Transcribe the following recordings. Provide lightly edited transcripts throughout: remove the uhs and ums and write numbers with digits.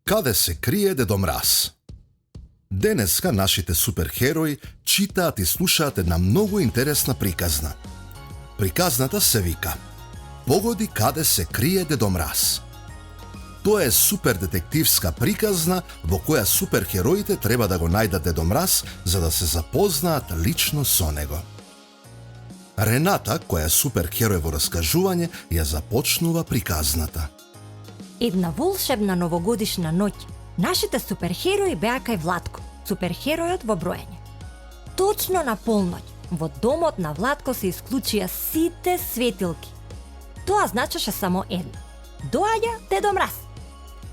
Каде се крие Дедо Мраз? Денеска нашите суперхерои читаат и слушаат една многу интересна приказна. Приказната се вика Погоди каде се крие Дедо Мраз. Тоа е супер детективска приказна во која суперхероите треба да го најдат Дедо Мраз за да се запознаат лично со него. Рената, која е суперхерој во раскажување, ја започнува приказната. Една волшебна новогодишна ноќ, нашите суперхерои беа кај Владко, суперхеројот во броење. Точно на полноќ, во домот на Владко се исклучија сите светилки. Тоа значеше само едно. Доаѓа Дедо Мраз.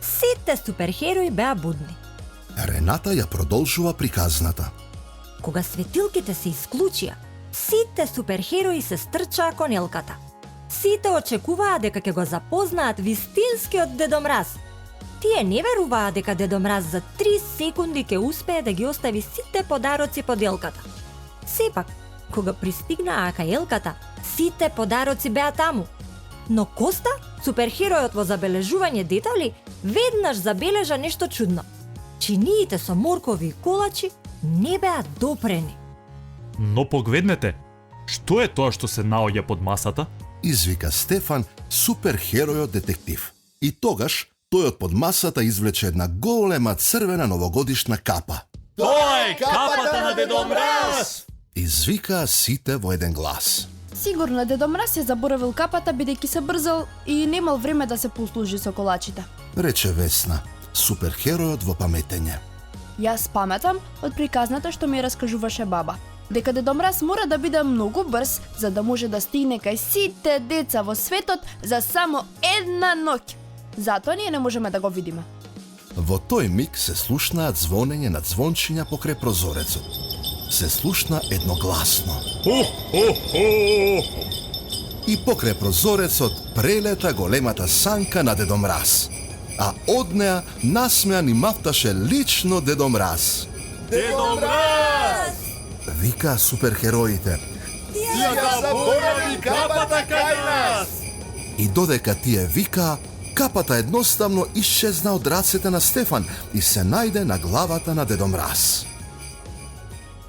Сите суперхерои беа будни. Рената ја продолжува приказната. Кога светилките се исклучија, сите суперхерои се стрчаа кон елката. Сите очекуваа дека ќе го запознаат вистинскиот Дедо Мраз. Тие не веруваа дека Дедо Мраз за 3 секунди ќе успее да ги остави сите подароци под елката. Сепак, кога пристигнаа кај елката, сите подароци беа таму. Но Коста, суперхеројот во забележување детали, веднаш забележа нешто чудно. Чиниите со моркови и колачи не беа допрени. Но погледнете, што е тоа што се наоѓа под масата? Извика Стефан, суперхеројот детектив. И тогаш тој од под масата извлече една голема црвена новогодишна капа. Тоа е капата на Дедо Мраз! Извикаа сите во еден глас. Сигурно Дедо Мраз ја заборавил капата бидејќи се брзал и немал време да се послужи со колачите. Рече Весна, суперхеројот во паметење. Јас паметам од приказната што ми раскажуваше баба, дека Дедо Мраз мора да биде многу брз за да може да стигне кај сите деца во светот за само една ноќ. Затоа ние не можеме да го видиме. Во тој миг се слушнаа звонење на звончиња покрај прозорецот. Се слушна едногласно. И покрај прозорецот прелета големата санка на Дедо Мраз. А од неа насмеан и мафташе лично Дедо Мраз. Дедо Мраз! Вика суперхероите. Ја заборави капата кај нас! И додека тие викаа, капата едноставно исчезна од рацете на Стефан и се најде на главата на Дедо Мраз.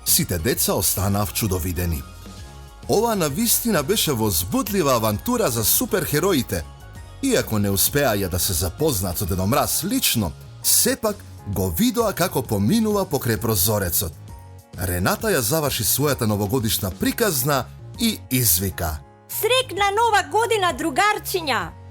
Сите деца останаа вчудовидени. Ова навистина беше возбудлива авантура за суперхероите. Иако не успеаја да се запознаат со Дедо Мраз лично, сепак го видоа како поминува покрај прозорецот. Рената ја заврши својата новогодишна приказна и извика: Срекна нова година, другарчиња!